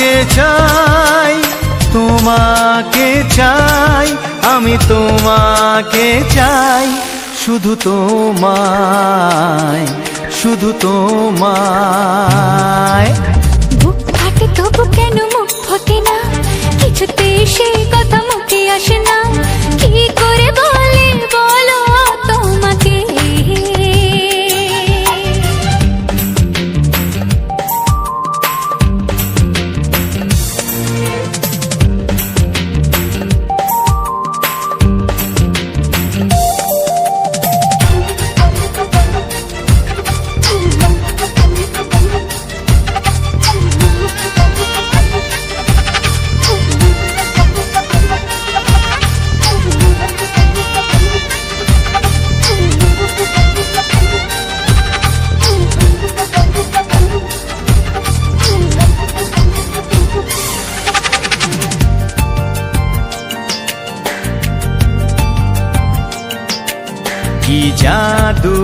তোমাকে চাই, তোমাকে চাই, আমি তোমাকে চাই, শুধু তোমায়, শুধু তোমায়। বুক ফাটে তবু কেন মুখ ফোটে না, কিছুতে সে কথা মুখে আসে না, কি করে বলে বলো তোমাকে। কি জাদু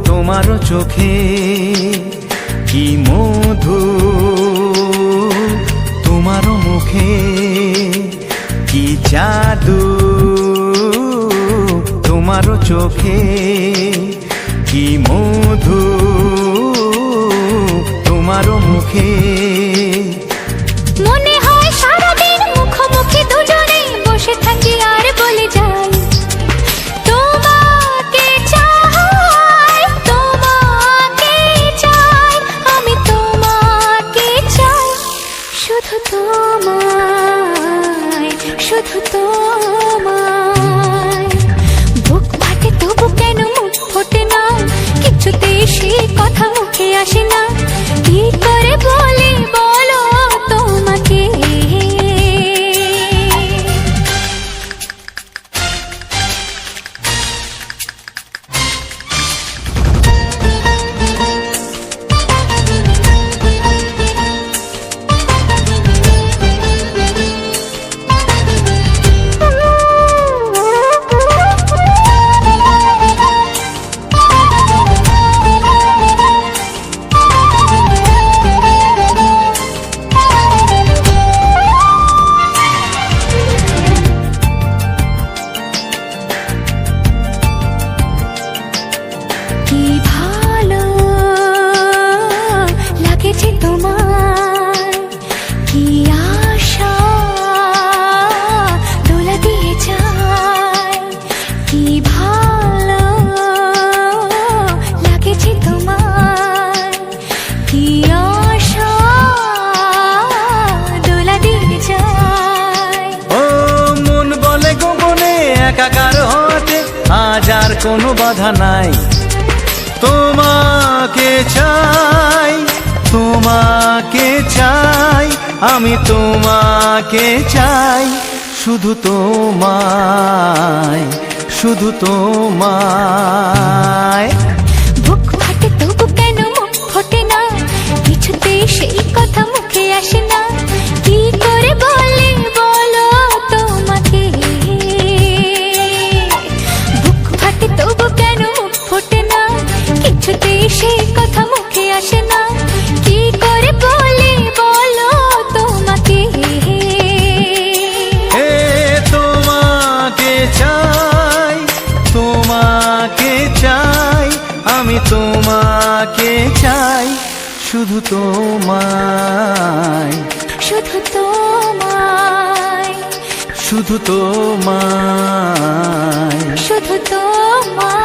তোমার চোখে, কি মধু তোমার মুখে, কি জাদু তোমার চোখে, কি মধু তোমার মুখে। মনে হয় সারাদিন মুখোমুখি দুজনে বসে থাকি আর বলে যাই, তোমাকে চাই, তোমাকে চাই, আমি তোমাকে চাই, শুধু তোমায়, শুধু তোমায়। বুক ফাটে তবু কেন মুখ ফোটে না, কিছুতে সে কথা মুখে আসে না, কি করে বলে বলো তোমাকে। কি ভালো লাগেছে তোমার, কি আশা দোলা দিয়ে যায়, কি ভালো লাগেছে তোমার, কি আশা দোলা দিয়ে যায়। ও মন বলে গোপনে একাকার হতে আজ আর কোনো বাধা নাই, তোমাকে চাই, তোমাকে চাই, আমি তোমাকে চাই, শুধু তোমায়, শুধু তোমায়। বুক ফাটে তবু কেন মুখ ফোটে না, কিছুতে সেই কথা মুখে আসে না, কি করে বলে বলো তোমাকে। বুক ফাটে তবু কেন মুখ ফোটে না, কিছুতে সেই কথা মুখে আসে না, কি করে বলে বলো তোমাকে। এ তোমাকে চাই, তোমাকে চাই, আমি তোমাকে চাই, শুধু তোমায়, শুধু তোমায়, শুধু তোমায়, শুধু তোমায়।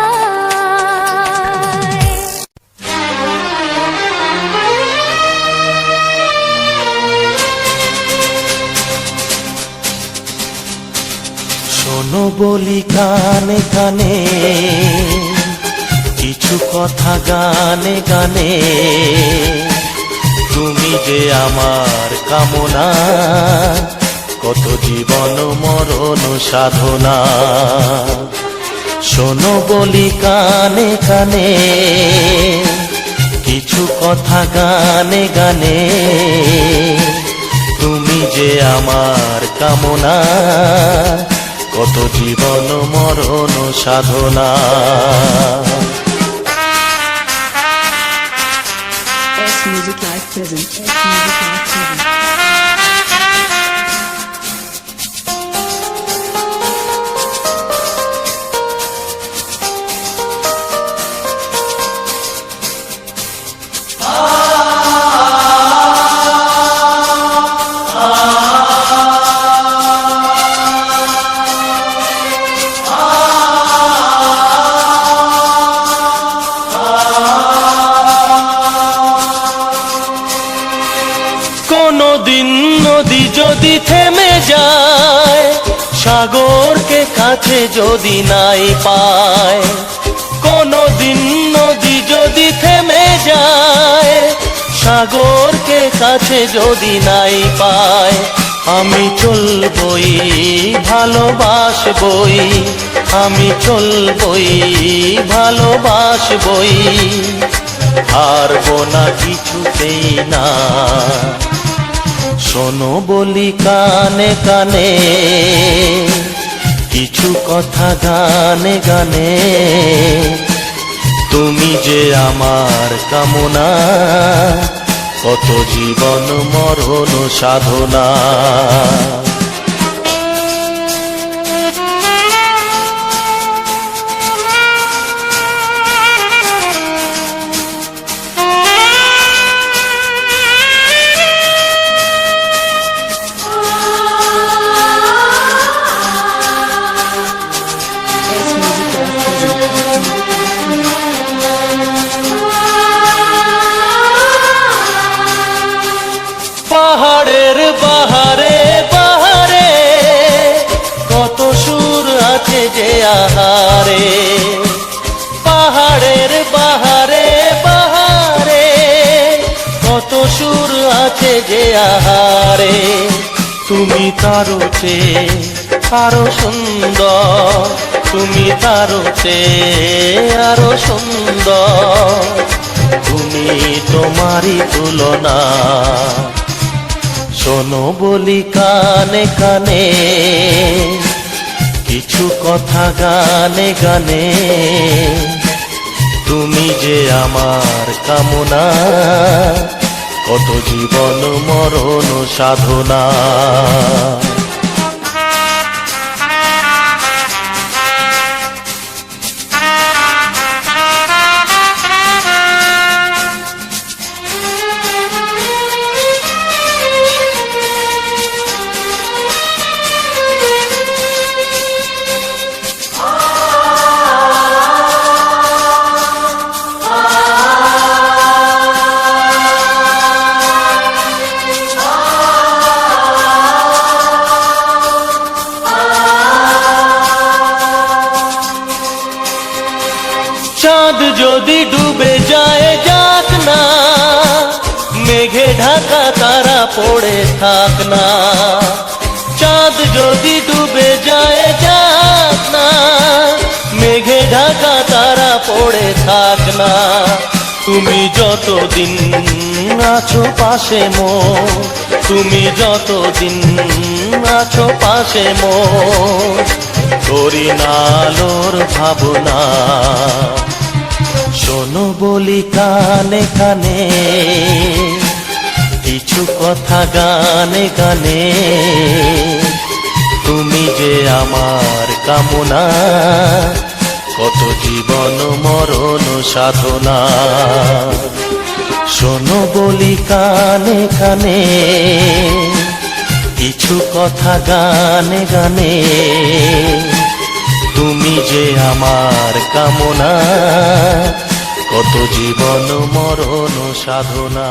শোনো বলি কানে কানে, কিছু কথা গানে গানে, তুমি যে আমার কামনা, কত জীবন মরণ সাধনা। শোনো বলি কানে কানে, কিছু কথা গানে গানে, তুমি যে আমার কামনা, কত জীবন মরণ সাধনা। Music Live present. Music Live present. কোনদিন নদী যদি থেমে যায়, সাগরকে কাছে যদি নাই পায়, কোনদিন নদী যদি থেমে যায়, সাগরকে কাছে যদি নাই পায়, আমি চলবই ভালোবাসবই, আমি চলবই ভালোবাসবই, হারবো না কিছুতেই না। শোনো বলি কানে কানে, কিছু কথা গানে গানে, তুমি যে আমার কামনা, কত জীবন মরণ সাধনা। পাহাড়ের বাহারে বাহারে, কত সুর আছে যে আহারে, পাহাড়ের বাহারে বাহারে, কত সুর আছে যে আহারে, তুমি তারও চেয়ে আরো সুন্দর, তুমি তারও চেয়ে আরো সুন্দর, তুমি তোমারই তুলনা। শোনো বলি কানে কানে, কিছু কথা গানে গানে, তুমি যে আমার কামনা, কত জীবন মরণ সাধনা। চাঁদ যদি ডুবে যায় যাক না, মেঘে ঢাকা তারা পড়ে থাক না, চাঁদ যদি ডুবে যায় যাক না, মেঘে ঢাকা তারা পড়ে থাক না, তুমি যতদিন আছো পাশে মোর, তুমি যতদিন আছো পাশে মোর, করি না আলোর ভাবনা। শোনো বলি কানে কানে, কিছু কথা গানে গানে, তুমি যে আমার কামনা, কত জীবন মরণ সাধনা। শোনো বলি কানে কানে, কিছু কথা গানে গানে, তুমি যে আমার কামনা, কত জীবন মরণ সাধনা।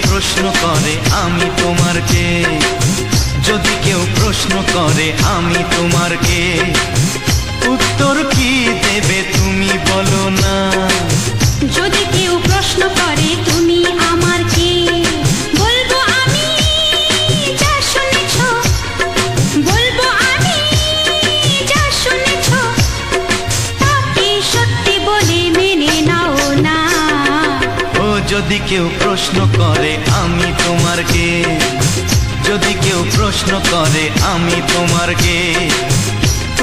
প্রশ্ন করে আমি তোমার কে, যদি কেউ প্রশ্ন করে আমি তোমার কে, উত্তর কি দেবে তুমি বলো না। যদি কেউ প্রশ্ন করে তুমি আমার কে, বলবো আমি যদি কেউ প্রশ্ন করে আমি তোমার কে, যদি কেউ প্রশ্ন করে আমি তোমার কে,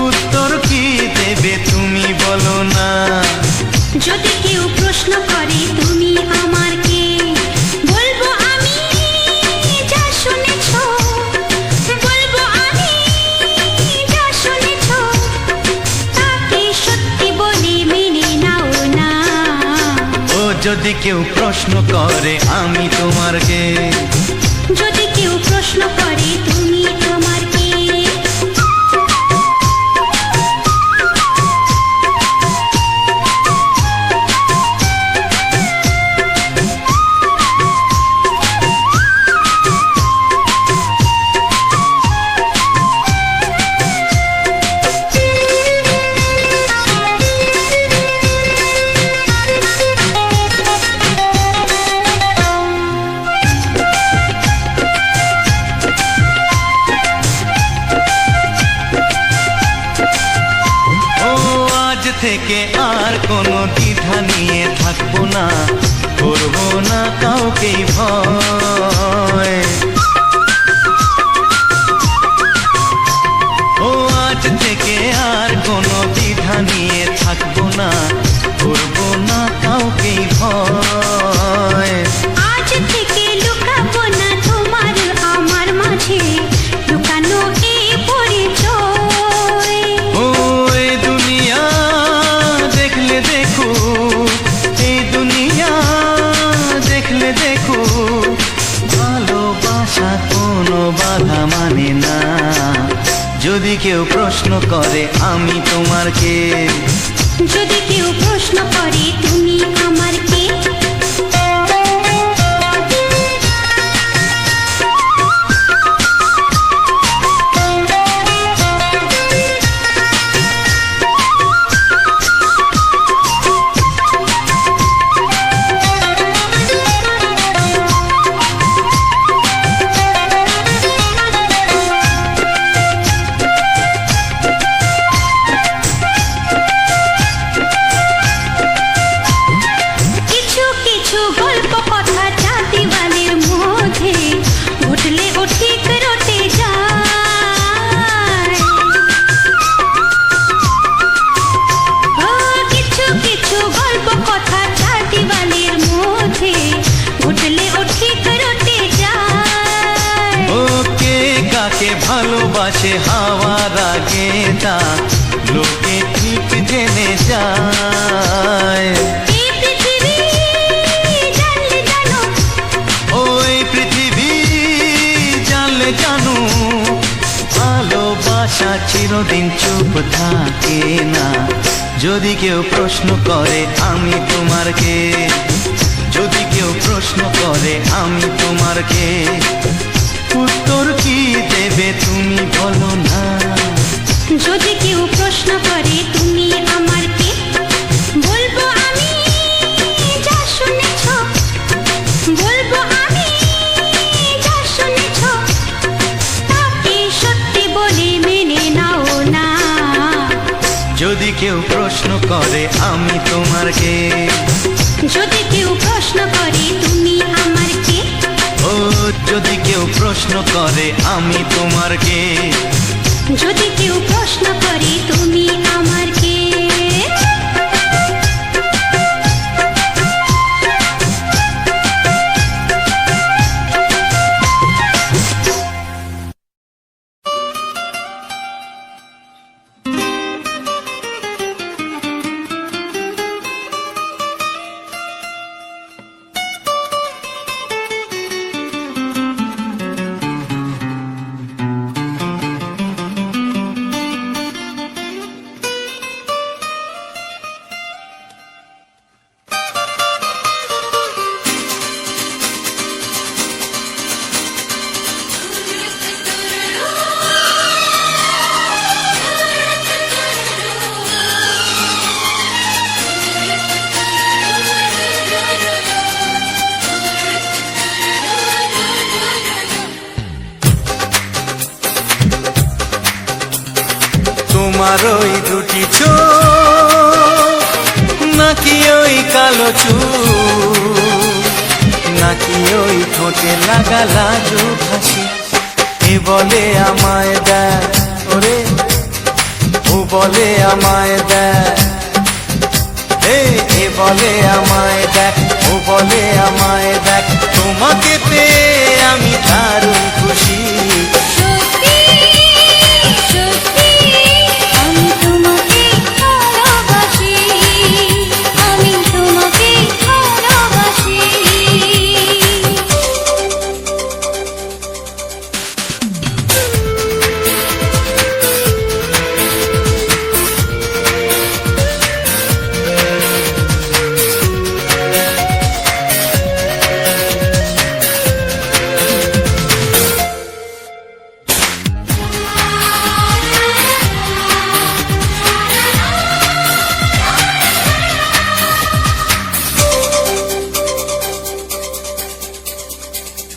উত্তর কি দেবে তুমি বলো না। যদি কেউ প্রশ্ন করে তুমি আমার কে, বলবো আমি যা শুনেছ, বলবো আমি যা শুনেছ, তাকে সত্যি বলে মেনে নাও না। ও যদি কেউ প্রশ্ন করে আমি তোমার কে, যদি কেউ প্রশ্ন করে তুমি আমার কে। থেকে আর কোনো দ্বিধা নিয়ে থাকবো না, করবো না কাউকেই ভয়। ও আজ থেকে আর কোনো দ্বিধা নিয়ে থাকবো না, করবো না কাউকেই ভয়। আজ থেকে লুকাবো না তোমার আমার মাঝে লুকানো এই পরিচয়। ও এই দুনিয়া দেখলে দেখো, এই দুনিয়া দেখলে দেখো, ভালোবাসা কোনো বাধা মানে না। যদি কেউ প্রশ্ন করে আমি তোমার কে, যদি কেউ প্রশ্ন করে তুমি আমার কে। ভালোবাসে হাওয়ার আগে তা লোকে ঠিক জেনে যায়। ওই পৃথিবী জানলে জানো, ভালোবাসা চিরদিন চুপ থাকে না। যদি কেউ প্রশ্ন করে আমি তোমার কে, যদি কেউ প্রশ্ন করে আমি তোমার কে, উত্তর কি দেবে তুমি বলো না। যদি কেউ প্রশ্ন করে তুমি আমার কে, বলবো আমি যা শুনেছ, বলবো আমি যা শুনেছ, তাকে সত্যি বলে মেনে নাও না। যদি কেউ প্রশ্ন করে আমি তোমার কে, যদি কেউ প্রশ্ন করে তুমি আমার কে। ও যদি কেউ প্রশ্ন করে আমি তোমার কে, যদি কেউ প্রশ্ন করে তুমি আমার কে। তোমার ওই দুটি চোখ নাকি ওই কালো চুল, নাকি ওই ঠোঁটে লাগা লাজুক হাসি। এ বলে আমায় দেখ ওরে, ও বলে আমায় দেখ, এ বলে আমায় দেখ, ও বলে আমায় দেখ, তোমাকে পেয়ে আমি দারুণ খুশি। সত্যি সত্যি আমি তোমাকে ভালোবাসি, আমি তোমাকে ভালোবাসি।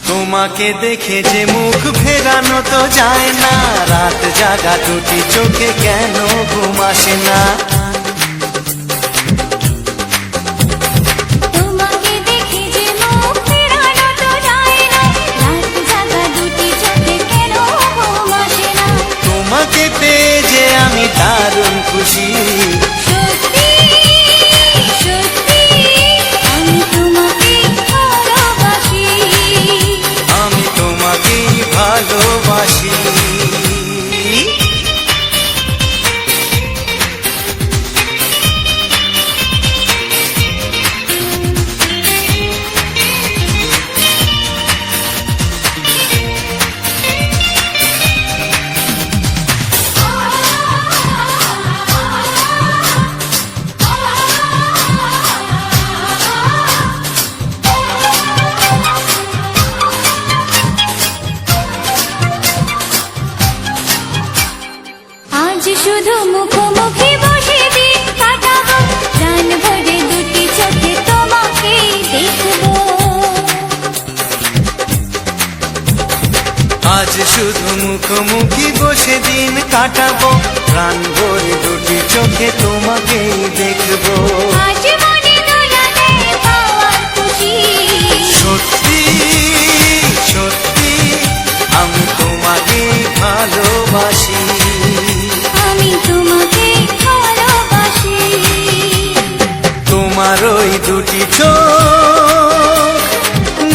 তোমাকে দেখে যে মুখ ফেরানো তো যায় না, রাত জাগা দুটি চোখে কেন ঘুম আসে না। তোমাকে দেখে যে মুখ ফেরানো তো যায় না, রাত জাগা দুটি চোখে কেন ঘুম আসে না। তোমাকে পেয়ে যে আমি দারুণ খুশি। সত্যি সত্যি আমি তোমাকে ভালোবাসি, আমি তোমাকেই ভালোবাসি। আজ শুধু মুখোমুখি বসে দিন কাটাবো, প্রাণ ভরে দুটি চোখে তোমাকে দেখবো। আজ শুধু মুখোমুখি বসে দিন কাটাবো, প্রাণ ভরে দুটি চোখে তোমাকেই দেখবো। আজ মনে দোলাতে পাওয়ার খুশি। সত্যি সত্যি আমি তোমাকে ভালোবাসি। আমি তোমাকে ভালোবাসি। তোমার ওই দুটি চোখ,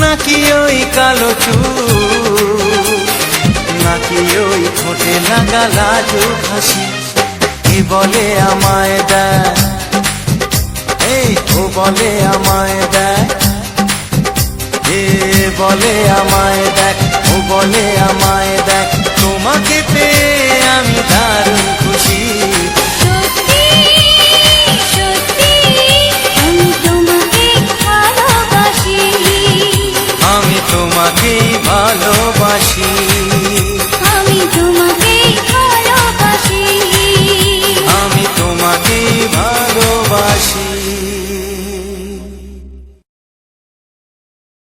নাকি ওই কালো চুল, নাকি ওই ঠোঁটে লাগা লাজুক হাসি। এ বলে আমায় দেখ, ও বলে আমায় দেখ, এ বলে আমায় দেখ, ও বলে আমায় দেখ, তোমাকে পেয়ে আমি দারুণ খুশি। সত্যি সত্যি আমি তোমাকে ভালোবাসি, আমি তোমাকেই ভালোবাসি। আমি তোমাকে ভালোবাসি। আমি তোমাকেই ভালোবাসি।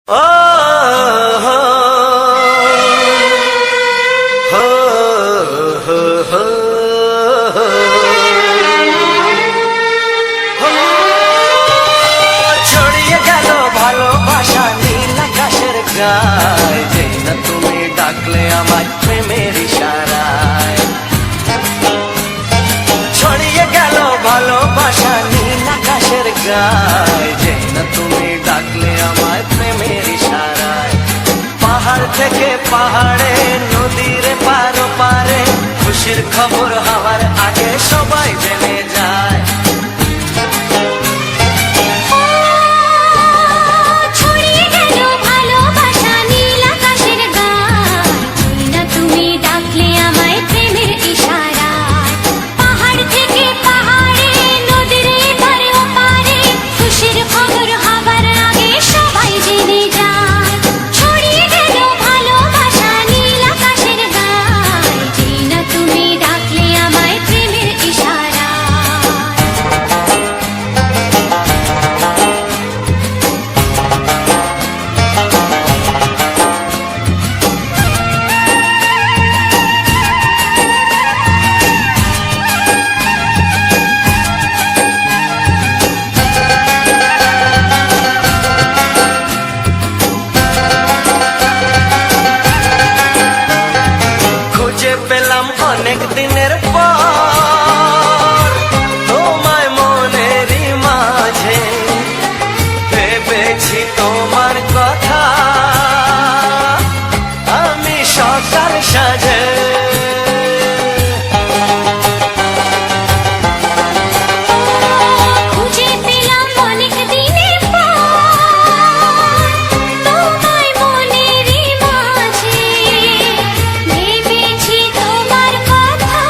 ও হো হো হো হো হো। ছড়িয়ে গেল ভালোবাসা নীল আকাশের গায়ে, যেই না তুমি ডাকলে আমায় প্রেমের ইশারায়। ছড়িয়ে গেল ভালোবাসা নীল আকাশের গায়ে, যেই না তুমি ডাকলে আমায় প্রেমের ইশারায়। পাহাড় থেকে পাহাড়ে, নদীর পারো পারে, খুশির খবর হওয়ার আগে সবাই জেনে যায়। ছড়িয়ে গেল ভালোবাসা নীল আকাশের গায়ে, যেই না তুমি ডাকলে আমায় প্রেমের ইশারায়। পাহাড় থেকে পাহাড়ে, নদীর এপারে ওপারে, খুশির খবর হবার আগে সবাই জেনে যায়। ছড়িয়ে গেল ভালোবাসা নীল আকাশের গায়ে, যেই না তুমি ডাকলে সাজে। খুঁজে পেলাম অনেক দিনের পর তোমায় মনেরই মাঝে, ভেবেছি তোমার কথা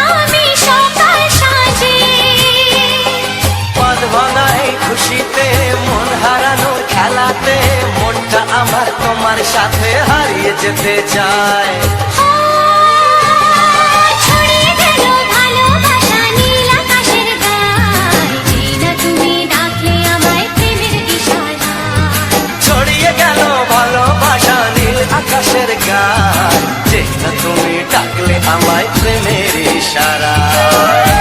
আমি সকাল সাজে। পদ ভাঙা এই খুশিতে, মন হারানোর খেলাতে, মনটা আমার তোমার সাথে হারিয়ে যেতে চায়। ছড়িয়ে গেল ভালোবাসা নীল আকাশের গায়, যেই না তুমি ডাকলে আমায় প্রেমের ইশারায়। ছড়িয়ে গেল ভালোবাসা নীল আকাশের গায়, যে না তুমি ডাকলে আমায় প্রেমের ইশারায়।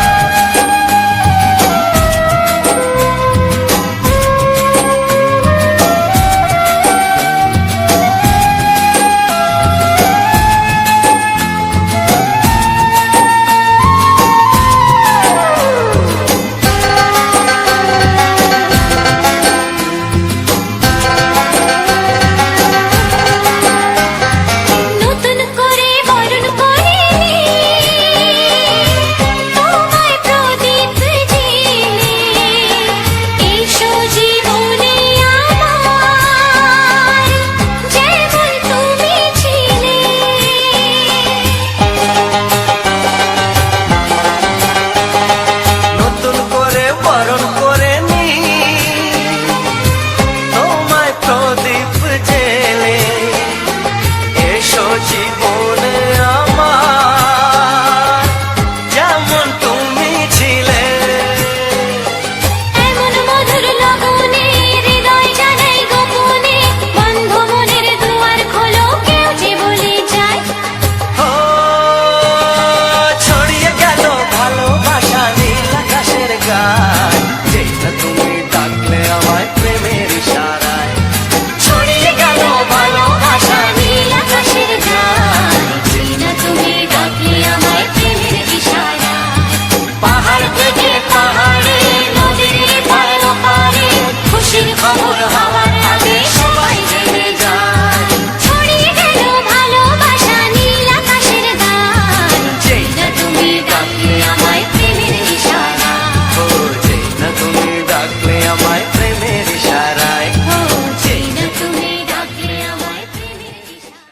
নতুন করে বরণ করিনি তোমায় প্রদীপ জেলে, এসো জীবনে আমার যেমন তুমি ছিলে। নতুন করে বরণ করে নি তোমায় প্রদীপ জেলে, এসো জীবনে আমার যেমন তুমি ছিলে। এমন মধুর লগনে হৃদয় জানাই গোপনে, বন্ধ মনের দুয়ার খোলো কেউ যে বলে যায়। ও ছড়িয়ে গেল ভালোবাসা নীল আকাশের গায়, যেটা তুমি ডাকলে আমায় প্রেমের ইশারায়। ছড়িয়ে গেল ভালোবাসা নীল আকাশের গায়, যেই না তুমি ডাকলে আমায় প্রেমের ইশারায়। পাহাড় থেকে পাহাড়ে, নদীর পার ওপারে খুশির খবর হওয়ার আগে সবাই জেনে যায়। ছড়িয়ে গেল ভালোবাসা নীল আকাশের গায়, যেই না তুমি ডাকলে আমায় প্রেমের ইশারায়। ও যেটা তুমি ডাকলে আমায় প্রেমের ইশারায়। ও যেই না তুমি ডাকলে আমায় প্রেমের ইশারায়।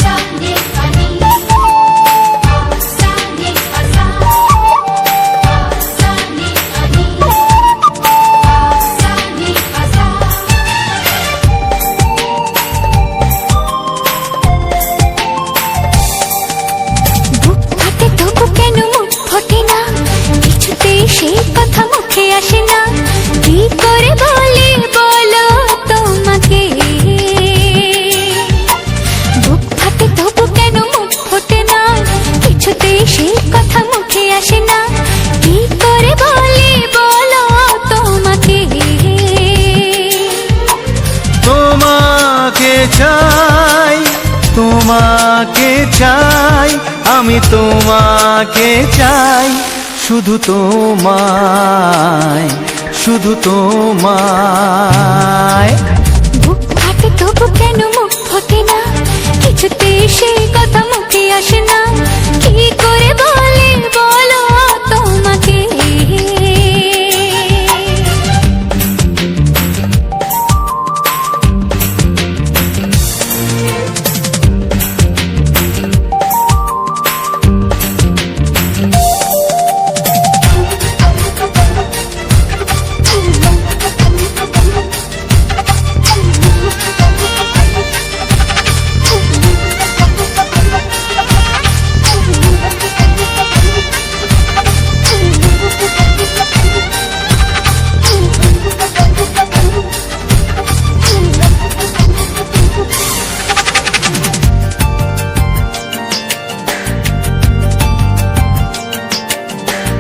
Sani pani, sani pasa, sani pani, sani pasa. বুক ফাটে তবু কেন মুখ ফোটে না, কিছুতেই সেই কথা মুখে আসে না, কি করে বলি বলো তোমাকে। বুক ফাটে তবু কেন মুখ ফোটে না, কিছুতেই সেই কথা মুখে আসে না, কি করে বলি বলো তোমাকে। তোমাকে চাই, তোমাকে চাই, আমি তোমাকে চাই, শুধু তোমায়, শুধু তোমায়। বুক ফাটে তবু কেন মুখ ফোটে না, কিছুতেই সেই কথা মুখে আসে না, কি করে বলি বলো তোমাকে।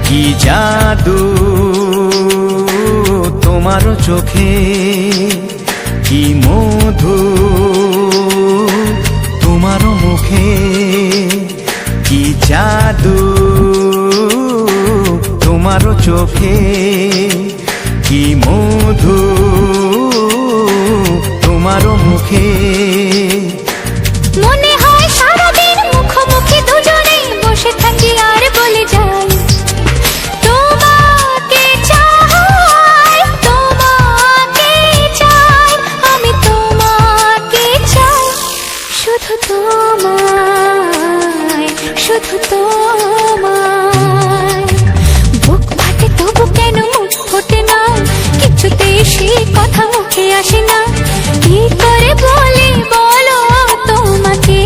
কি জাদু তোমার চোখে, তোমারও চোখে কি মধু, তোমারও মুখে। মনে হয় সারাদিন মুখোমুখি দুজনে বসে থাকি আর বলে যাই তোমাকে চাই, তোমাকে চাই, আমি তোমাকে চাই, শুধু তোমায়, শুধু তোমায়। বুক ফাটে তবু কেন মুখ ফোটে না, কিছুতেই সেই কথা মুখে আসে না, কি করে বলি বলো তোমাকে।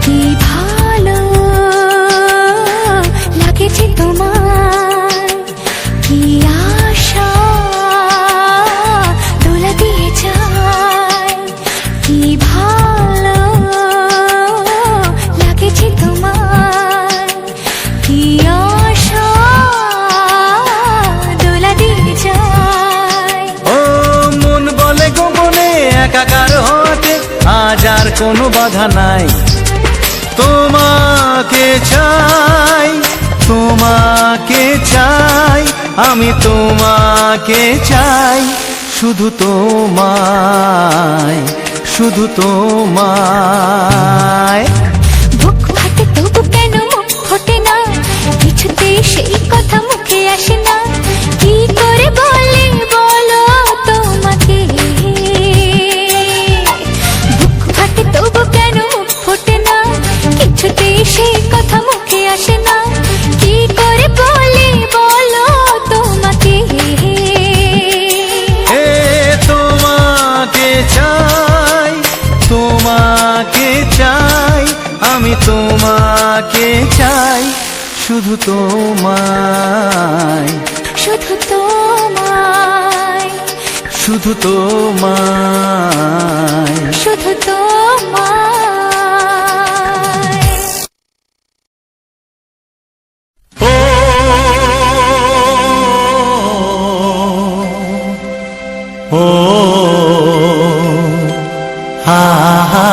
কি ভালো লাগেছে তোমার, কি আশা দোলা দিয়ে যায়, কি ভালো লাগেছে তোমার, কি আশা দোলা দিয়ে যায়। ও মন বলে গোপনে একাকার হতে আজ আর কোনো বাধা নাই, তোমাকে চাই, তোমাকে চাই, আমি তোমাকে চাই, শুধু তোমায়, শুধু তোমায়। বুক ফাটে তবু কেন মুখ ফোটে না, কিছুতেই সেই কথা মুখে আসে না, কি করে বলি বলো তোমাকে। বুক ফাটে তবু কেন মুখ ফোটে না, কিছুতেই সেই কথা মুখে আসে না, কি করে বলি বলো তোমাকে। এ তোমাকে চাই, তোমাকে চাই, আমি তোমাকে চাই, শুধু তোমায়, শুধু তোমায়, শুধু তোমায়। শুধু তোমায়। ও ও হা হা।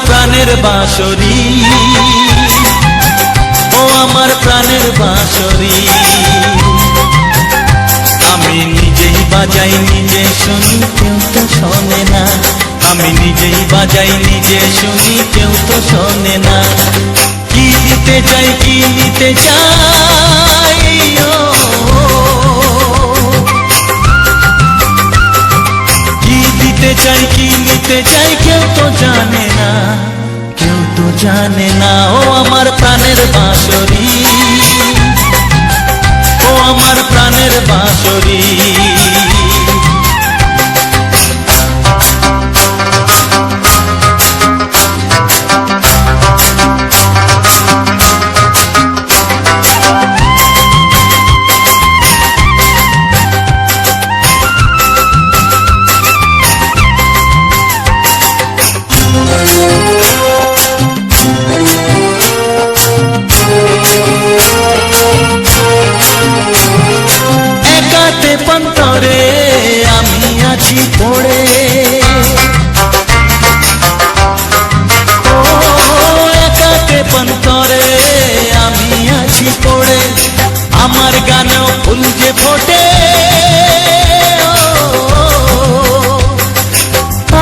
প্রাণের বাঁশরি, ও আমার প্রাণের বাঁশরি, আমি নিজেই বাজাই নিজে শুনি কেউ তো শোনে না, আমি নিজেই বাজাই নিজে শুনি কেউ তো শোনে না। কি দিতে চাই কি নিতে চাই, কি দিতে চাই কি নিতে চাই কেউ তো জানে না, কেউ তো জানে না। ও আমার প্রাণের বাঁশরি, ও আমার প্রাণের বাঁশরি। পন্তরে আমি আছি পড়ে, ও একাকে পন্তরে আমি আছি পড়ে, আমার গানেও ফুল যে ফোটে,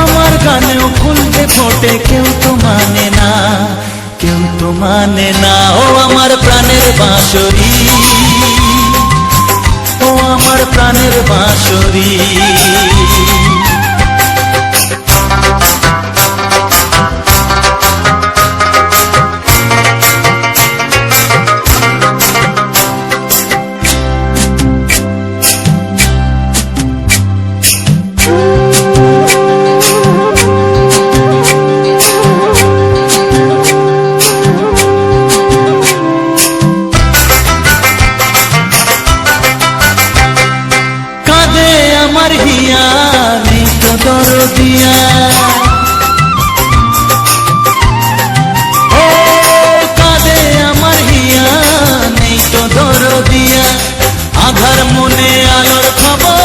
আমার গানেও ফুল যে ফোটে, কেউ তো মানে না, কেউ তো মানে না। ও আমার প্রাণের বাঁশরি, ও আমার প্রাণের বাঁশরি। দিয়া, ও কাঁদে আমার হিয়া, নেই তো দরদিয়া, আধার মনে আলোর খবর,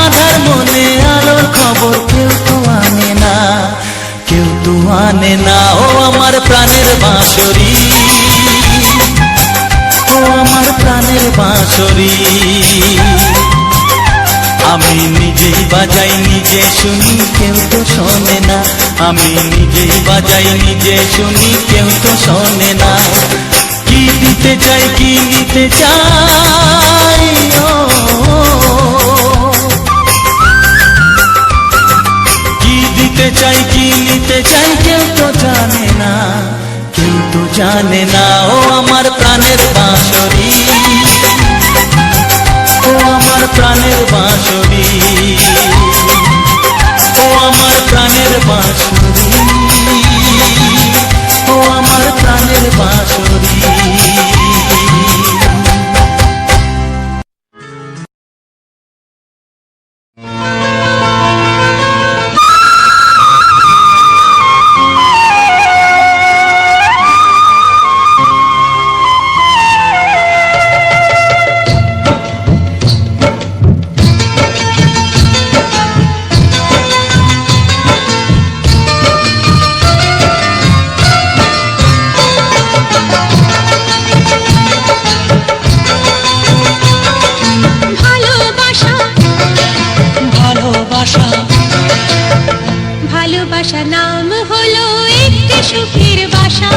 আধার মনে আলোর খবর কেউ তো আনে না, কেউ তো আনে না। ও আমার প্রাণের বাঁশরি, ও আমার প্রাণের বাঁশরি, আমি নিজেই বাজাই নিজে শুনি, কেউ তো শোনে না, আমি নিজেই বাজাই নিজে শুনি, কেউ তো শোনে না। কি দিতে চাই কি নিতে চাই, ও কি দিতে চাই কি নিতে চাই, কেউ তো জানে না, কেউ তো জানে না। ও আমার প্রাণের বাঁশরি, ও আমার প্রাণের বাঁশরি, ও আমার প্রাণের বাঁশরি, ও আমার প্রাণের বাঁশরি। ভালোবাসা ভালোবাসা ভালোবাসা নাম হলো একটি সুখের বাসা,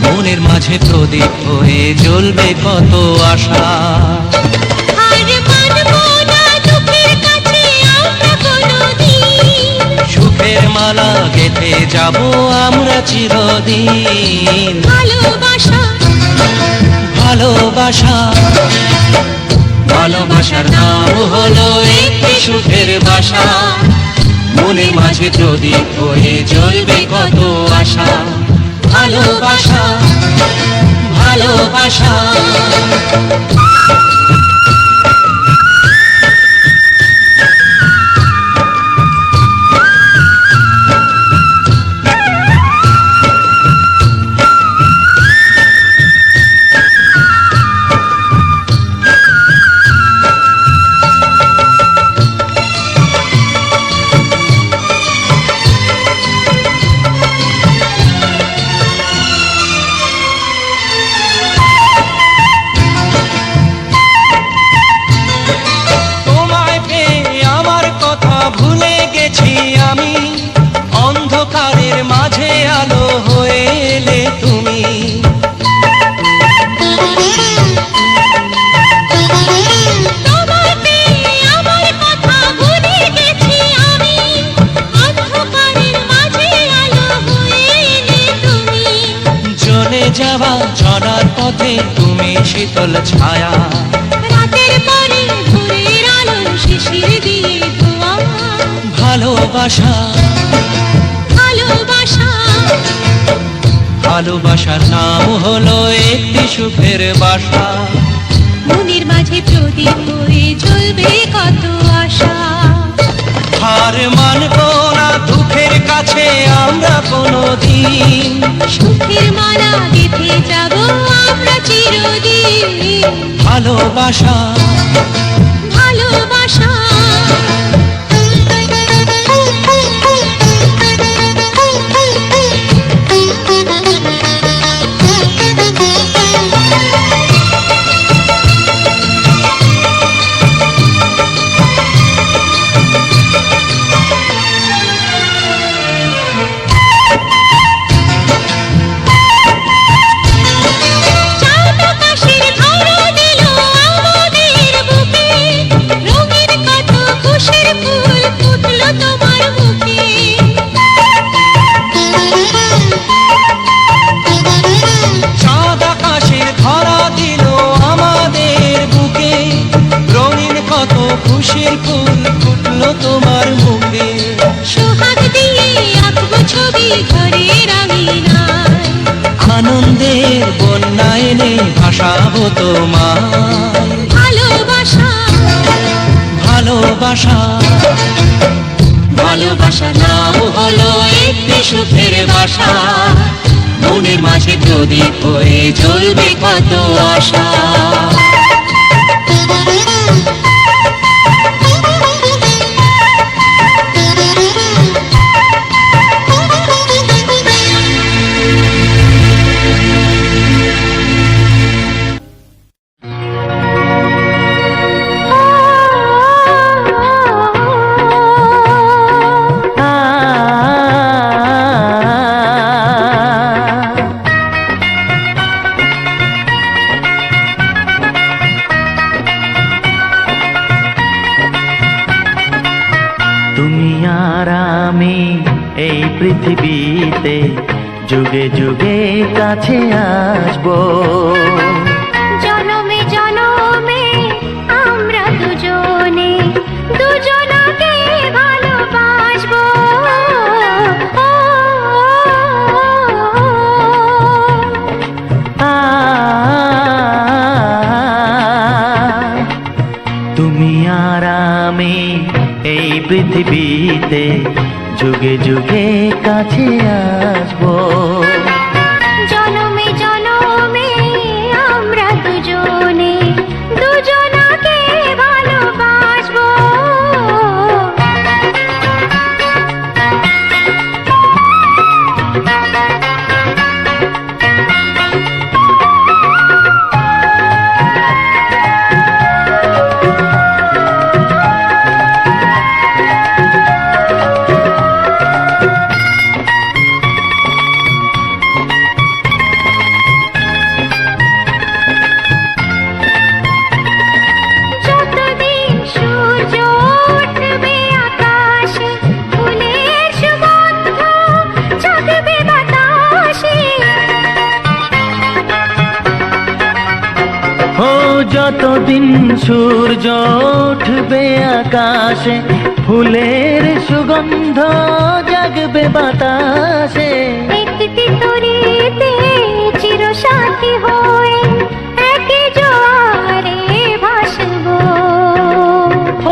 মনের মাঝে প্রদীপ হয়ে জ্বলবে কত আশা, আর মানবো না দুঃখের কাছে আমরা কোনোদিন, সুখের মালা গেঁথে যাব আমরা চিরদিন। ভালোবাসা ভালোবাসা ভালোবাসার নাম হলো একটি সুখের বাসা, মনের মাঝে প্রদীপ হয়ে জ্বলবে কত আশা, ভালোবাসা ভালোবাসা। তোমায় পেয়ে আমার কথা ভুলে গেছি আমি, অন্ধকারের মাঝে আলো হয়ে এলে তুমি, তোমায় পেয়ে আমার কথা ভুলে গেছি আমি, অন্ধকারের মাঝে আলো হয়ে এলে তুমি, জ্বলে যাওয়া ঝরার পথে তুমি শীতল ছায়া, রাতের পরে ভোরের আলো শিশির দিয়ে ধোয়া, ভালোবাসা ভালোবাসা ভালোবাসার নাম হলো একটি সুখের বাসা, মনের মাঝে প্রদীপ হয়ে জ্বলবে কত আশা, হার মানবো না দুঃখের কাছে আমরা কোনোদিন, সুখের মালা গেঁথে যাব আমরা চিরদিন, ভালোবাসা ভালোবাসা চাঁদ আকাশের ধরা দিল আমাদের বুকে, রঙিন কত খুশির ফুল ফুটলো তোমার মুখে, চাঁদ আকাশের ধরা দিল আমাদের বুকে, রঙিন কত খুশির ফুল ফুটলো তোমার মুখে, সোহাগ দিয়ে আঁকবো ছবি ঘরের আঙিনায়, আনন্দের বন্যা এনে ভাসাবো তোমায়, ভালোবাসা ভালোবাসা নাম হলো একটি সুখের বাসা, মনের মাঝে প্রদীপ হয়ে জ্বলবে কত আশা। তুমি আর আমি এই পৃথিবীতে যুগে যুগে কাছে আসবো, জনমে জনমে আমরা দুজনে দুজনকে ভালোবাসবো। তুমি আর আমি এই পৃথিবীতে যুগে যুগে কাছে আসবো, জনমে জনমে আমরা দুজনে দুজনকে ভালোবাসবো। যতদিন সূর্য উঠবে আকাশে, ফুলের সুগন্ধ জাগবে বাতাসে। ও যতদিন সূর্য উঠবে আকাশে, ফুলের সুগন্ধ জাগবে বাতাসে। একটি তরিতে চিরসাথী হয়ে একই জোয়ারে ভাসবো।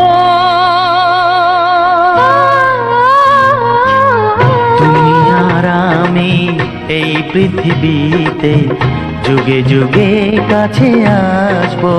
ও তুমি আর আমি এই পৃথিবীতে যুগে যুগে কাছে আসবো।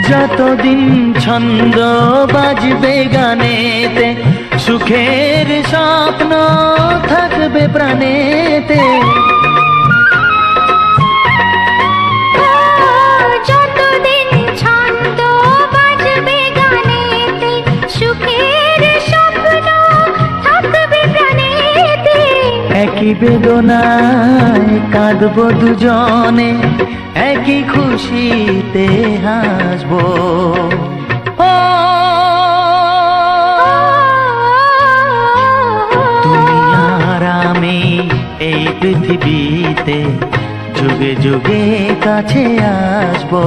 যতদিন ছন্দ বাজবে গানেতে, সুখের স্বপ্ন থাকবে প্রাণেতে। যতদিন ছন্দ বাজবে গানেতে, সুখের স্বপ্ন থাকবে প্রাণেতে। একই বেদনায় কাঁদবো দুজনে, একই খুশিতে হাসবো। ও তুমি আর আমি এই পৃথিবীতে যুগে যুগে কাছে আসবো,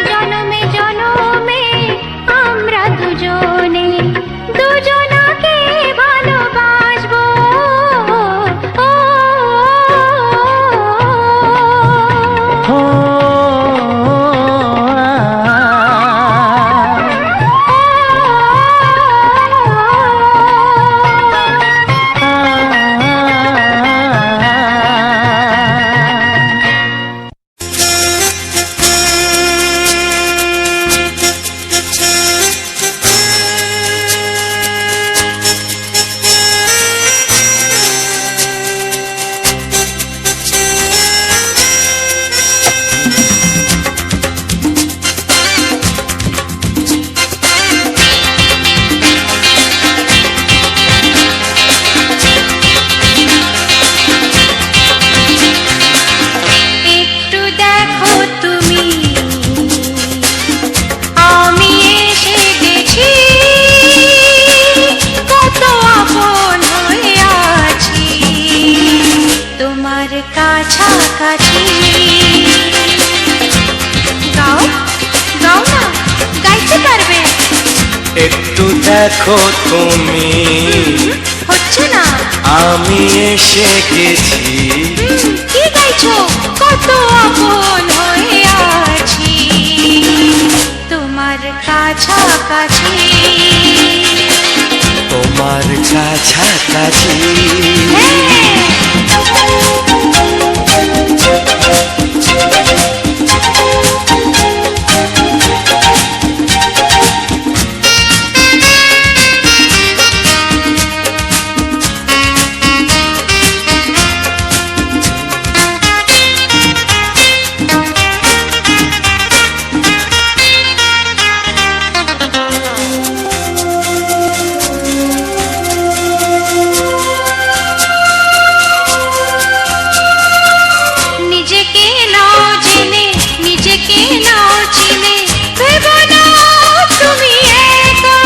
জনমে জনমে আমরা দুজনে দুজনকে ভালোবাসবো। একটু দেখো তুমি হচ্ছে না। আমি এসে গেছি। কি গাইছো? কত আপন হয়ে আছি তোমার কাছাকাছি। তোমার কাছাকাছি। নিজেকে নাও জেনে নিজেকে নাও চিনে ভেবো না তুমি একা।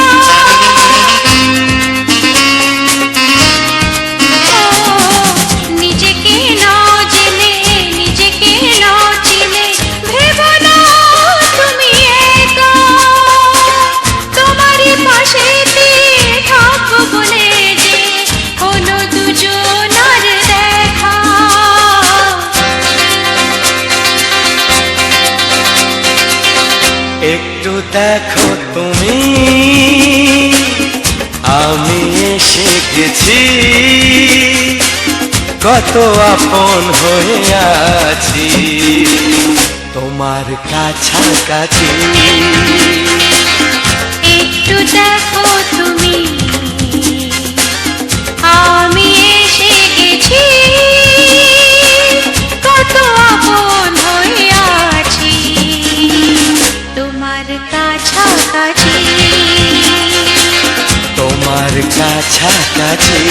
ও, নিজেকে নাও জেনে নিজেকে নাও চিনে ভেবো না তুমি একা। তোমারই পাশেতে থাকবো বলে যে হলো দুজনার দেখা। একটু দেখো তুমি আমি এসে গেছি। কত আপন হয়ে আছি তোমার কাছাকাছি। একটু দেখো তুমি আমি এসে গেছি কত আপন হয়ে আছি তোমার কাছাকাছি। তোমার কাছাকাছি।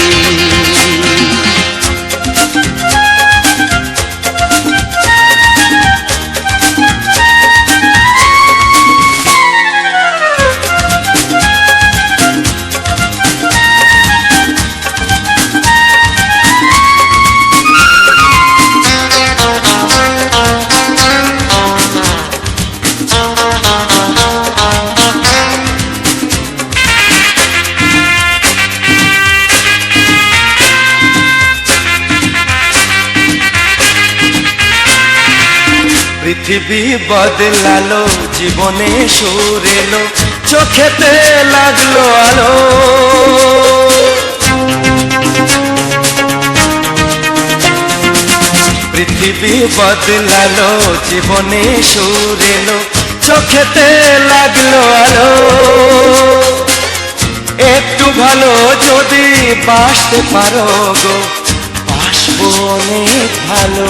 পৃথিবী বদলালো জীবনে সুর এলো চোখেতে লাগলো আলো। পৃথিবী বদলালো জীবনে সুর এলো চোখেতে লাগলো আলো। একটু ভালো যদি বাসতে পারো গো বাসবো অনেক ভালো।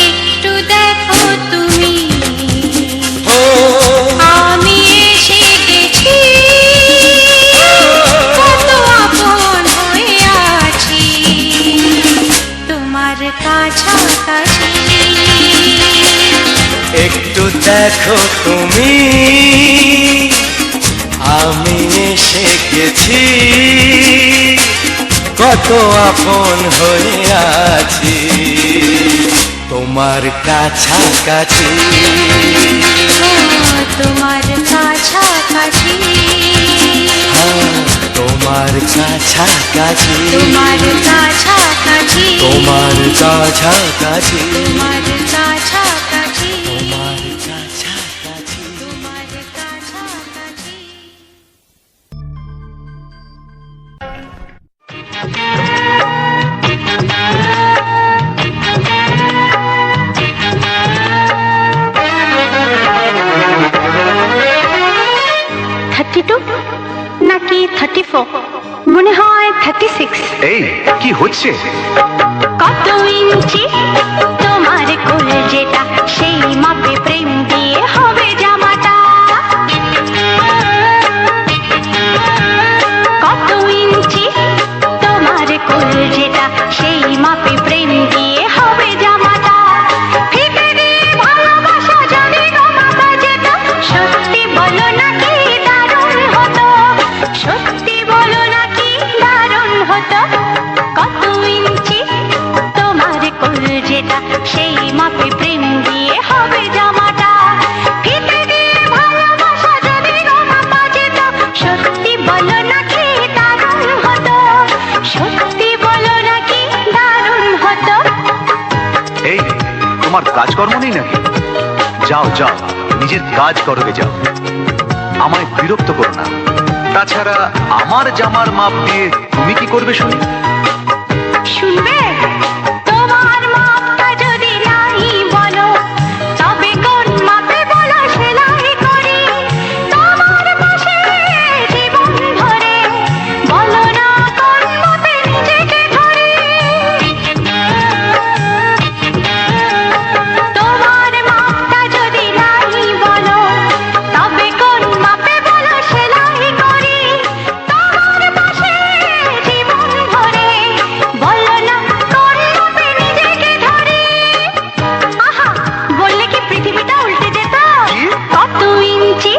একটু দেখো তুমি ও আমি এসে গেছি কত আপন হয়ে আছি তোমার কাছাকাছি। একটু দেখো তুমি আমি এসে গেছি কত আপন হয়ে আছি তোমার কাছাকাছি। তোমার কাছাকাছি। হ্যাঁ, তোমার কাছাকাছি। তোমার কাছাকাছি। তোমার কাছাকাছি। তোমার কাছাকাছি। তোমার কাছাকাছি। তোমার কাছাকাছি। নাকি 34 মনে হয় 36। এই কি হচ্ছে? কত ইঞ্চি তোমার কোল যেটা সেই মাপে প্রেম দিয়ে হবে জামাটা। কত ইঞ্চি তোমার কোল যেটা সেই মাপে প্রেম দিয়ে হবে জামাটা। ফিতে দিয়ে ভালোবাসা জানি গো মাপা যেত। সত্যি বলো নাকি দারুণ হতো। সত্যি বলো নাকি দারুণ হতো। কত ইঞ্চি তোমার কোল যেটা সেই মাপে প্রেম দিয়ে হবে কাজকর্ম নেই নাকি? যাও যাও, নিজের কাজ করবে যাও, আমায় বিরক্ত করো না। তাছাড়া আমার জামার মাপ দিয়ে তুমি কি করবে শুনি? শুনবে? তোমার মাপটা যদি নাই বলো, তবে কোন মাপে বলো সেলাই করি। তোমার পাশে জীবন ভরে, বলো না কোন মাপে নিজেকে ধরি। তোমার মাপটা যদি নাই বলো, তবে কোন মাপে বলো সেলাই করি। তোমার পাশে জীবন ভরে, বলো না কোন মাপে নিজেকে ধরি। আহা, বললে কি পৃথিবীটা উল্টে যেত? কত ইঞ্চি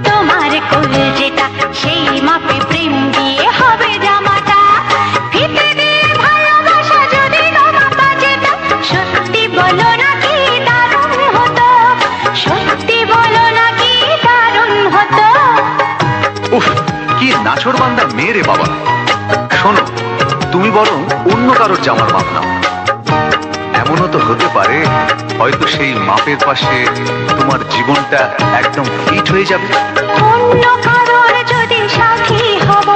তোমার কোল যেটা, সেই মাপে প্রেম দিয়ে হবে জামাটা। ফিতে দিয়ে ভালোবাসা যদি মাপা যেত, সত্যি বলো না কি দারুণ হতো, সত্যি বলো না কি দারুণ হতো। উফ, কি নাছোড় বান্দা মেয়ে রে বাবা। শোনো, তুমি বরং অন্য কারোর জামার মাপ নাও। এমনও তো হতে পারে, হয়তো সেই মাপের পাশে তোমার জীবনটা একদম ফিট হয়ে যাবে। অন্য কারোর যদি সাথী হব,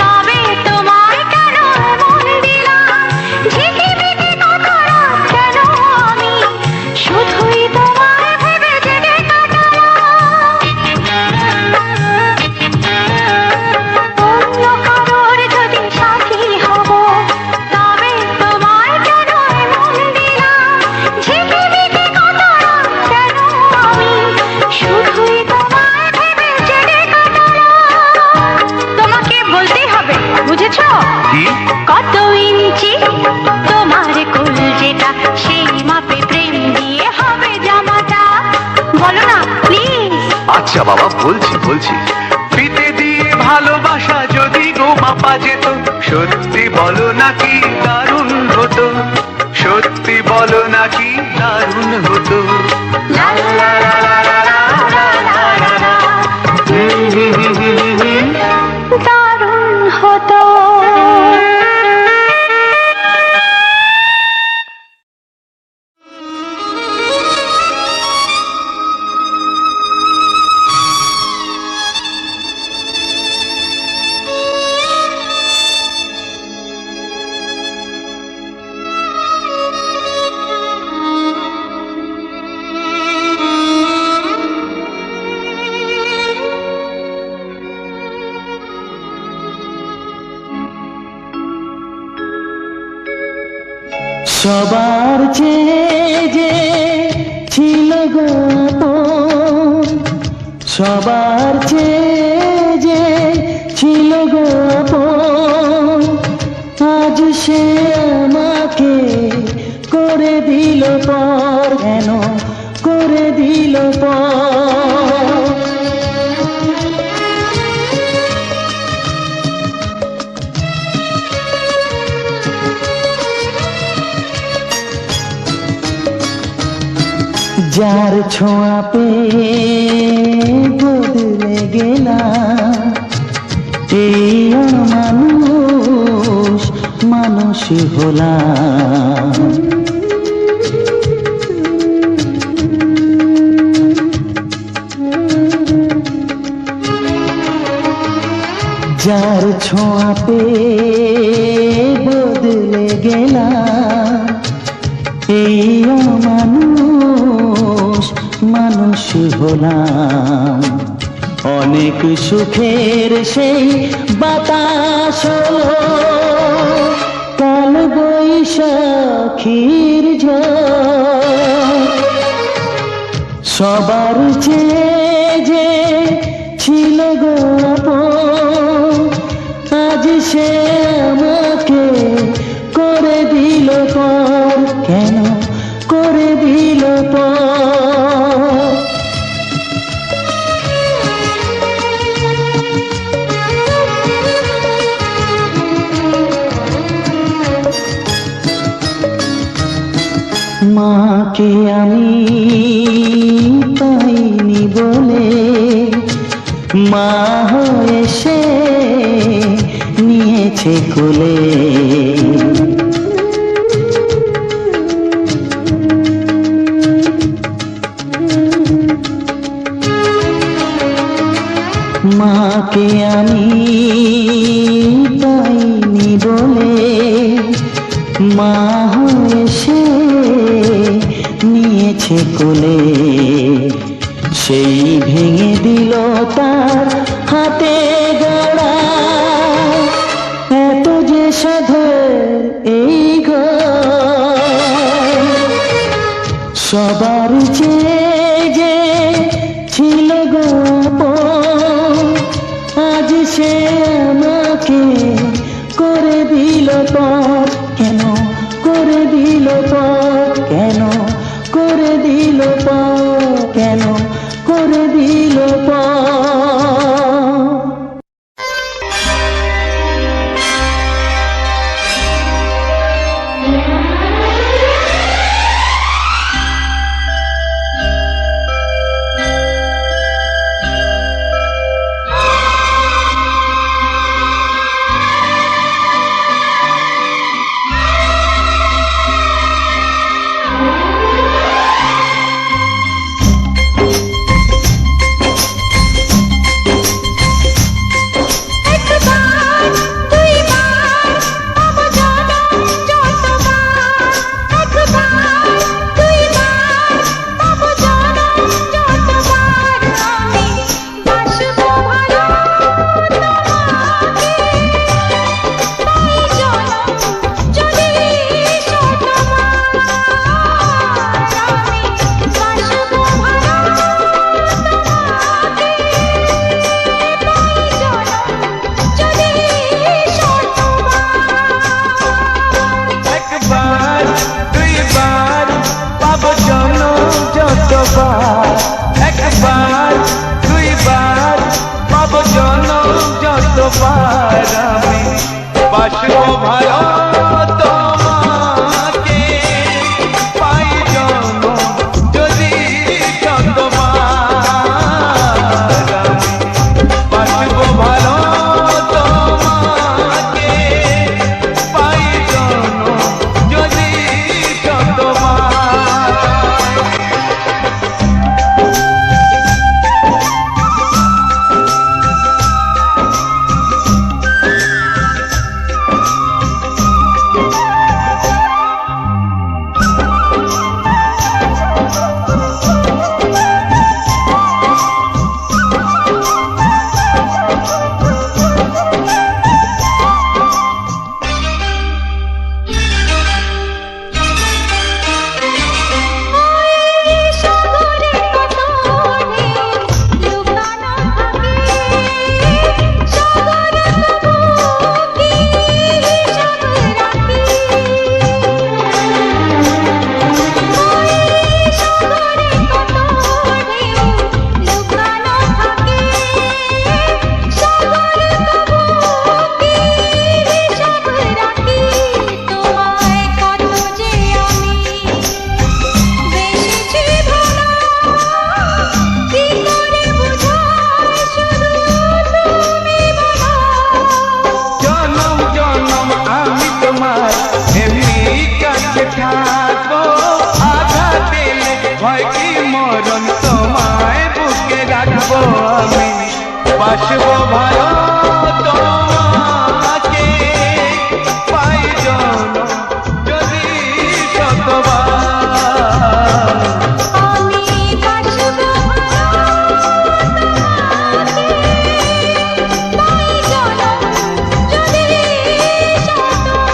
তবে তোমার কেন মন দিলাম? ঝিকিমিকি কত রাত কেন আমি শুধুই তোমায় ভেবে জেগে কাটালাম। অন্য কারোর যদি সাথী হব, তবে তোমার কেন মন দিলাম? ঝিকিমিকি কত রাত কেন আমি শুধুই তোমায় ভেবে জেগে কাটালাম। তোমাকে বলতেই হবে, বুঝেছো? কি? কত ইঞ্চি তোমার কোল যেটা, সেই মাপে প্রেম দিয়ে হবে জামাটা। বলো না প্লিজ। আচ্ছা বাবা, বলছি বলছি। ফিতে দিয়ে ভালোবাসা যদি গো মাপা যেত, সত্যি বলো নাকি দারুণ হতো, সত্যি বলো নাকি দারুণ হতো। লা লা লা লা লা লা লা লা লা লা। দারুণ হতো। সবার চেয়ে যে ছিল গো আপন, সবার চেয়ে যে ছিল গো আপন, আজ সে আমাকে করে দিল পর। কেন করে দিল পর? যার ছোঁয়া পেয়ে বদলে গেলাম, এই মানুষ মানুষ হলাম। যার ছোঁয়া পেয়ে বদলে গেলাম, এই মানুষ মানুষ হলাম। অনেক সুখের সেই বাতাস হলো, কাল বৈশাখীর ঝড়। সবার চেয়ে যে ছিল গো আপন, আজ সে আমাকে করে দিল পর। কেন করে দিল পর? মাকে আমি পাইনি বলে, মা হয়ে সে নিয়েছে কোলে। মাকে আমি পাইনি বলে মা হয়ে সে নিয়েছে কোলে, সেই ভেঙে দিল তার হাতে গড়া এত যে সাধের এই ঘর। সবার যে ছিল গো আপন, আজ সে আমাকে করে দিল পর। কেন করে দিল পর, কেন করে দিল পর, কেন করে দিল পর। একবার দুইবার পাবো জনম যতবার, একবার দুইবার পাবো জনম যতবার। আমি বাসবো ভালো তোমাকে, তাই জনম যদি শতবার। আমি বাসবো ভালো তোমাকে, তাই জনম যদি শতবার। একবার দুইবার পাবো জনম যতবার, একবার দুইবার পাবো জনম যতবার। আমি বাসবো ভালো তোমাকে, পাই জনম যদি শতবার। আমি বাসবো ভালো তোমাকে, পাই জনম যদি শতবার। সাগরে কত ঢেউ লুকানো থাকে, সাগর তবু কি হিসাব রাখে। সাগরে কত ঢেউ লুকানো থাকে, সাগর তবু কি হিসাব রাখে। তোমায় কত যে আমি বেশিছি ভালো, কি করে বুঝাই শুধু তুমি বলো। জনম জনম আমি তোমার এমনি কাছে থাকবো, আঘাত দিলে ভয় কি মরণ তোমায় বুকে রাখবো। আমি বাসবো ভালো তোমাকে, পাই জনম যদি শতবার। আমি বাসবো ভালো তোমাকে, তাই জনম যদি শতবার।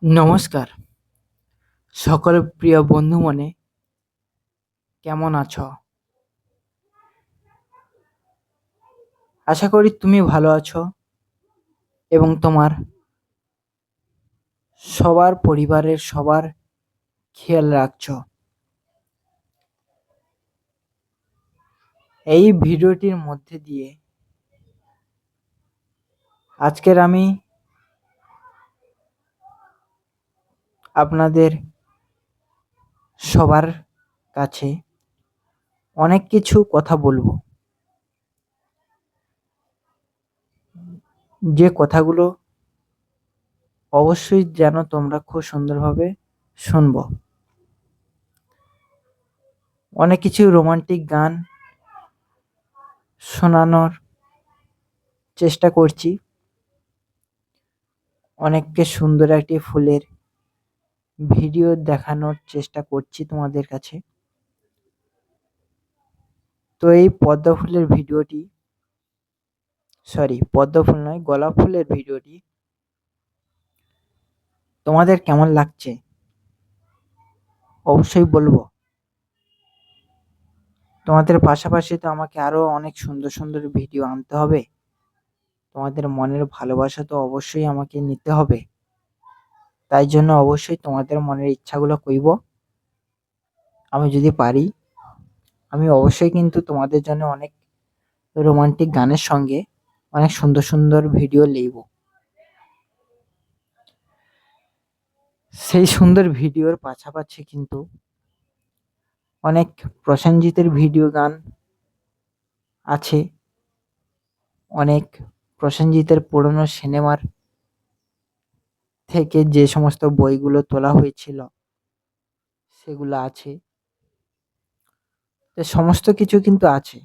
নমস্কার সকল প্রিয় বন্ধু মনে কেমন আছো? আশা করি তুমি ভালো আছো এবং তোমার সবার পরিবারের সবার খেয়াল রাখছো। এই ভিডিওটির মধ্যে দিয়ে আজকের আমি আপনাদের সবার কাছে অনেক কিছু কথা বলবো, যে কথাগুলো অবশ্যই যেন তোমরা খুব সুন্দরভাবে শুনবো। অনেক কিছু রোমান্টিক গান শোনানোর চেষ্টা করছি, অনেককে সুন্দর একটি ফুলের ভিডিও দেখানোর চেষ্টা করছি তোমাদের কাছে। তো এই পদ্ম ফুলের ভিডিওটি, পদ্ম ফুল নয়, গোলাপ ফুলের ভিডিওটি তোমাদের কেমন লাগছে অবশ্যই বলবো। তোমাদের পাশাপাশি তো আমাকে আরো অনেক সুন্দর সুন্দর ভিডিও আনতে হবে, তোমাদের মনের ভালোবাসা তো অবশ্যই আমাকে নিতে হবে। তাই জন্য অবশ্যই তোমাদের মনের ইচ্ছাগুলো কইব। আমি যদি পারি আমি অবশ্যই কিন্তু তোমাদের জন্য অনেক রোমান্টিক গানের সঙ্গে অনেক সুন্দর সুন্দর ভিডিও লিখব। সেই সুন্দর ভিডিওর পাশাপাশি কিন্তু অনেক প্রসেনজিতের ভিডিও গান আছে, অনেক প্রসেনজিতের পুরনো সিনেমার থেকে যে সমস্ত বইগুলো তোলা হয়েছিল সেগুলো আছে। তো সমস্ত কিছু কিন্তু আছে,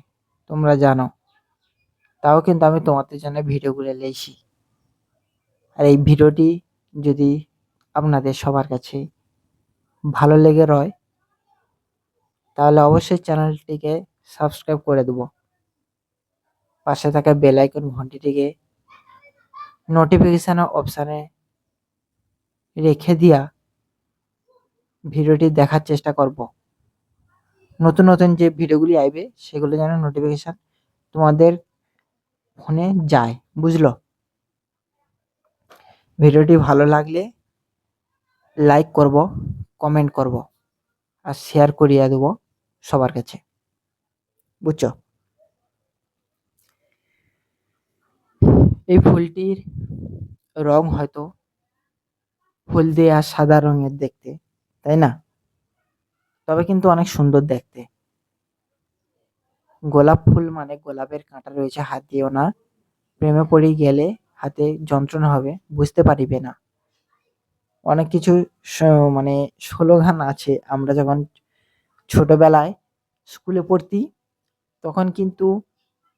তোমরা জানো। তাও কিন্তু আমি তোমাদের জন্য ভিডিওগুলো লেখি। আর এই ভিডিওটি যদি আপনাদের সবার কাছে ভালো লেগে রয় তাহলে অবশ্যই চ্যানেলটিকে সাবস্ক্রাইব করে দেবো। পাশে থাকা বেল আইকন ঘন্টিটিকে নোটিফিকেশন অপশানে রেখে দিয়া ভিডিওটি দেখার চেষ্টা করব। নতুন নতুন যে ভিডিওগুলি আসবে সেগুলো যেন নোটিফিকেশন তোমাদের ফোনে যায়, বুঝলো? ভিডিওটি ভালো লাগলে লাইক করব, কমেন্ট করব আর শেয়ার করিয়ে দেবো সবার কাছে, বুঝছো? এই ফুলটির রং হয়তো হলদে আর সাদা রঙের দেখতে, তাই না? তবে কিন্তু অনেক সুন্দর দেখতে। গোলাপ ফুল মানে গোলাপের কাঁটা রয়েছে, হাত দিও না, প্রেমে পড়ে গেলে হাতে যন্ত্রণা হবে, বুঝতে পারিবে না। অনেক কিছু মানে স্লোগান আছে। আমরা যখন ছোটবেলায় স্কুলে পড়তি তখন কিন্তু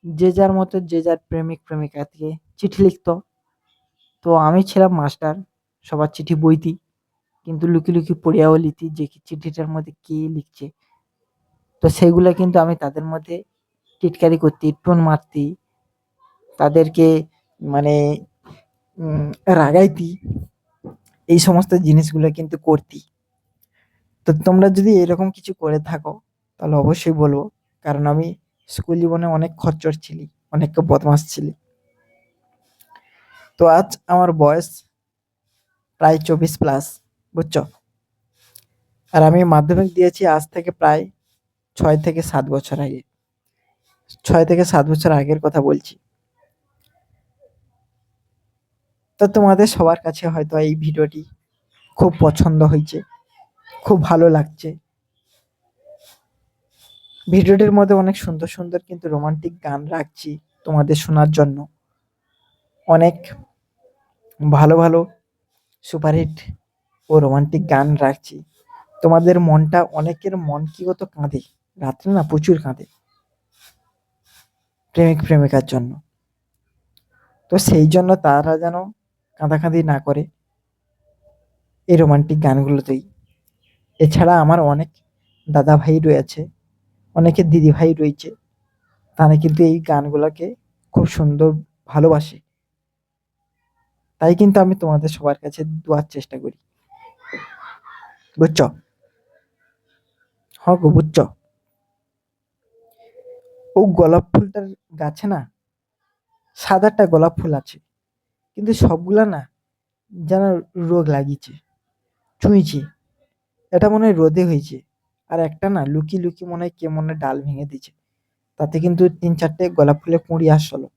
যে যার মতো যে যার প্রেমিক প্রেমিকাকে চিঠি লিখতো। তো আমি ছিলাম মাস্টার, সবার চিঠি বইতি, কিন্তু লুকিয়ে লুকিয়ে পড়িয়াও লিখতি যে কি চিঠিটার মধ্যে কে লিখছে। তো সেগুলো কিন্তু আমি তাদের মধ্যে টিটকারি করতি, টোন মারতি, তাদেরকে মানে রাগাইতি, এই সমস্ত জিনিসগুলো কিন্তু করতি। তো তোমরা যদি এরকম কিছু করে থাকো তাহলে অবশ্যই বলবো, কারণ আমি স্কুল জীবনে অনেক খচ্চর ছিলি, অনেক বদমাস ছিলি। তো আজ আমার বয়স প্রায় 24+, বুঝছো? আর আমি মাধ্যমিক দিয়েছি আজ থেকে প্রায় 6 থেকে 7 বছর আগে। 6 থেকে 7 বছর আগের কথা বলছি। তো তোমাদের সবার কাছে হয়তো এই ভিডিওটি খুব পছন্দ হয়েছে, খুব ভালো লাগছে। ভিডিওটির মধ্যে অনেক সুন্দর সুন্দর কিন্তু রোমান্টিক গান রাখছি তোমাদের শোনার জন্য। অনেক ভালো ভালো সুপারহিট ও রোমান্টিক গান রাখছি। তোমাদের মনটা, অনেকের মন কি হতো কাঁদে, রাত্রে না প্রচুর কাঁদে প্রেমিক প্রেমিকার জন্য। তো সেই জন্য তারা যেন কাঁদাকাঁদি না করে এই রোমান্টিক গানগুলোতেই। এছাড়া আমার অনেক দাদা ভাই রয়েছে, অনেকের দিদি ভাই রয়েছে, তারা কিন্তু এই গানগুলোকে খুব সুন্দর ভালোবাসে। তাই কিন্তু আমি তোমাদের সবার কাছে দোয়ার চেষ্টা করি। বুঝছো? হ গো, বুঝছো? ও গোলাপ ফুলটার গাছে না সাদাটা গোলাপ ফুল আছে, কিন্তু সবগুলা না যেন রোগ লাগিয়েছে, ছুঁইছে। এটা মনে হয় রোদে হয়েছে। আর একটা না লুকিয়ে লুকিয়ে মনে হয় কে মনে হয় ডাল ভেঙে দিয়েছে। তাতে কিন্তু ৩-৪টে গোলাপ ফুলে কুঁড়ি আসলো।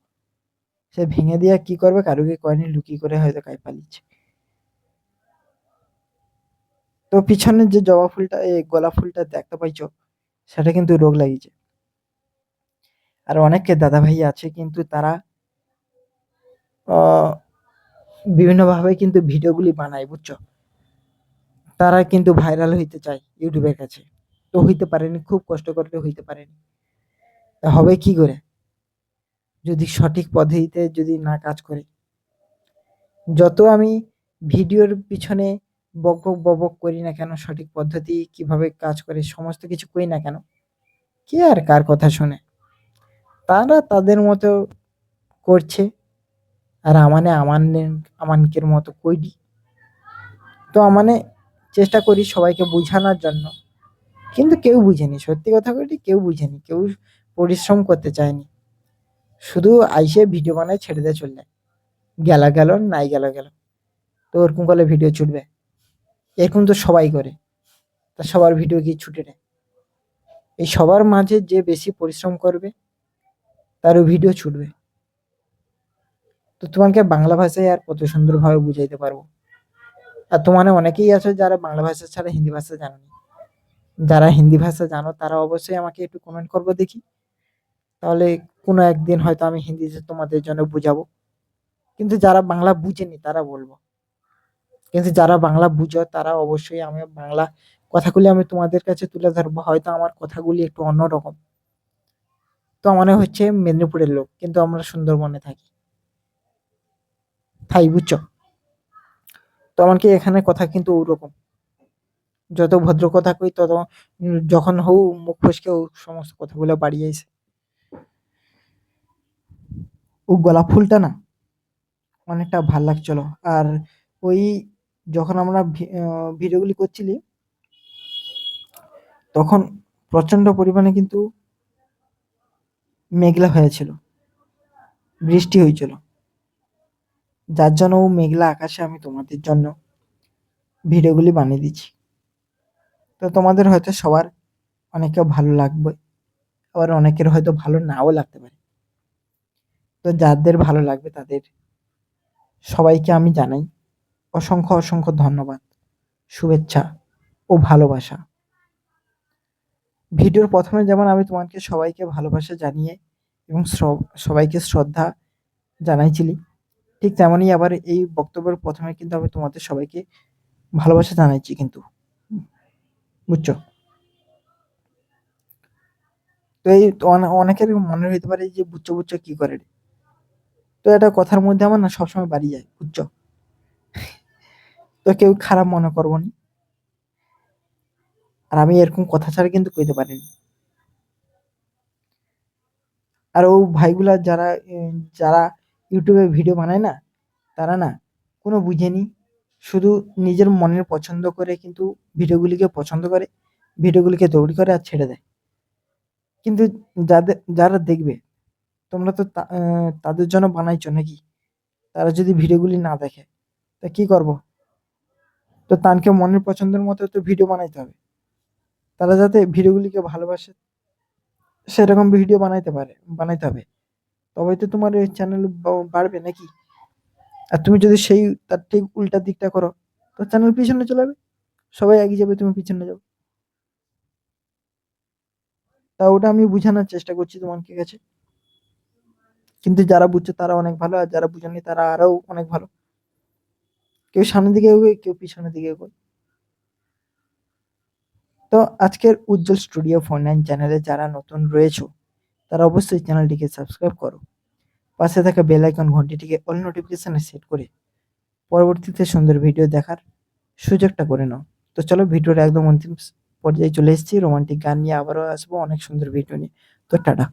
সে ভেঙে দিয়ে কি করবে কারুকে কয়নি, লুকিয়ে করে হয়তো কাই পালিয়েছে। তো পিছনের যে জবা ফুলটা এই গোলাপ ফুলটা দেখতে পাইছো, সেটা কিন্তু রোগ লাগিয়েছে। আর অনেকে দাদা ভাই আছে কিন্তু তারা আহ, বিভিন্নভাবে কিন্তু ভিডিওগুলি বানায়, বুঝছো? তারা কিন্তু ভাইরাল হইতে চায় ইউটিউবের কাছে, তো হইতে পারেনি, খুব কষ্ট করলে হইতে পারেনি। তা হবে কি করে যদি সঠিক পদ্ধতিতে যদি না কাজ করে? যত আমি ভিডিওর পিছনে বক বক বক করি না কেন, সঠিক পদ্ধতি কিভাবে কাজ করে সমস্ত কিছু করি না কেন, কে আর কার কথা শুনে? তারা তাদের মতো করছে, আর আমানকের মতো কইডি। তো আমানে চেষ্টা করি সবাইকে বোঝানোর জন্য, কিন্তু কেউ বুঝেনি, সত্যি কথা বলি কেউ বুঝেনি, কেউ পরিশ্রম করতে চায়নি। শুধু আইসে ভিডিও বানায় ছেড়ে দিয়ে চললে, গেল গেল, নাই গেল গেল। তো ওরকম করলে ভিডিও ছুটবে? এরকম তো সবাই করে, তা সবার ভিডিও কি ছুটে নেয়? এই সবার মাঝে যে বেশি পরিশ্রম করবে তারও ভিডিও ছুটবে। তো তোমাকে বাংলা ভাষায় আর কত সুন্দরভাবে বুঝাইতে পারবো। আর তোমার অনেকেই আছে যারা বাংলা ভাষা ছাড়া হিন্দি ভাষা জানো না। যারা হিন্দি ভাষা জানো তারা অবশ্যই আমাকে একটু কমেন্ট করবো দেখি, তাহলে কোনো একদিন হয়তো আমি হিন্দিতে তোমাদের জন্য বুঝাবো। কিন্তু যারা বাংলা বুঝেনি তারা বলবো, কিন্তু যারা বাংলা বুঝো তারা অবশ্যই, আমি বাংলা কথাগুলি আমি তোমাদের কাছে তুলে ধরবো, হয়তো আমার কথাগুলি একটু অন্যরকম। তো মনে হচ্ছে মেদিনীপুরের লোক, কিন্তু আমরা সুন্দরবনে থাকি, তাই বুঝছো? তো আমাকে এখানে কথা কিন্তু ওরকম, যত ভদ্র কথা কই তত যখন হউ মুখ ফসকে ও সমস্ত কথাগুলো বাড়িয়ে আইছে। ও গোলাপ ফুলটা না অনেকটা ভাল লাগছিল। আর ওই যখন আমরা ভিডিওগুলি করছিলি তখন প্রচন্ড পরিমাণে কিন্তু মেঘলা হয়েছিল, বৃষ্টি হয়েছিল, যার জন্য ও মেঘলা আকাশে আমি তোমাদের জন্য ভিডিওগুলি বানিয়ে দিচ্ছি। তো তোমাদের হয়তো সবার অনেকে ভালো লাগবে, আবার অনেকের হয়তো ভালো নাও লাগতে পারে। তো যাদের ভালো লাগবে তাদের সবাইকে আমি জানাই অসংখ্য অসংখ্য ধন্যবাদ, শুভেচ্ছা ও ভালোবাসা। ভিডিওর প্রথমে যেমন আমি তোমাকে সবাইকে ভালোবাসা জানিয়ে এবং সবাইকে শ্রদ্ধা জানাইছিলি, ঠিক তেমনই আবার এই বক্তব্যের প্রথমে কিন্তু আমি তোমাদের সবাইকে ভালোবাসা জানাইছি কিন্তু, বুঝছো? তো এই তো অনেকের মনে হইতে পারে যে বুচ্চো বুচ্চো কি করে রে? তো এটা কথার মধ্যে আমার না সবসময় বাড়ি যায়, বুঝছো? তো কেউ খারাপ মনে করবো না। আর আমি এরকম কথা ছাড়া কিন্তু কইতে পারিনি। আর ও ভাইগুলা যারা যারা ইউটিউবে ভিডিও বানায় না, তারা না কোনো বুঝেনি, শুধু নিজের মনের পছন্দ করে কিন্তু ভিডিওগুলিকে পছন্দ করে, ভিডিওগুলিকে তৈরি করে আর ছেড়ে দেয়। কিন্তু যারা দেখবে, তোমরা তো তাদের জন্য বানাইছো নাকি? তারা যদি ভিডিওগুলি না দেখে তা কি করব? তো তানকে মনের পছন্দের মতো তো ভিডিও বানাইতে হবে। তারা যাতে ভিডিওগুলিকে ভালোবাসে সেরকম ভিডিও বানাইতে হবে, তবেই তো তোমার এই চ্যানেল বাড়বে নাকি? আর তুমি যদি সেই তার ঠিক উল্টা দিকটা করো তো চ্যানেল পিছনে চলে যাবে, সবাই এগিয়ে যাবে, তুমি পিছনে যাবে। তা ওটা আমি বুঝানোর চেষ্টা করছি তোমাকে কাছে। কিন্তু যারা বুঝছো তারা অনেক ভালো, আর যারা বুঝেনি তারা আরো অনেক ভালো। কেউ সামনের দিকে এগোয়, কেউ পিছনের দিকে এগোয়। তো আজকের উজ্জ্বল স্টুডিও 49 চ্যানেলে যারা নতুন রয়েছো তারা অবশ্যই চ্যানেলটিকে সাবস্ক্রাইব করো, পাশে থাকা বেল আইকন ঘন্টিটিকে অল নোটিফিকেশনে সেট করে পরবর্তীতে সুন্দর ভিডিও দেখার সুযোগটা করে নাও। তো চলো ভিডিওর একদম অন্তিম পর্যায়ে চলে এসেছি, রোমান্টিক গান নিয়ে আবারও আসবো অনেক সুন্দর ভিডিও নিয়ে। তো টাটা।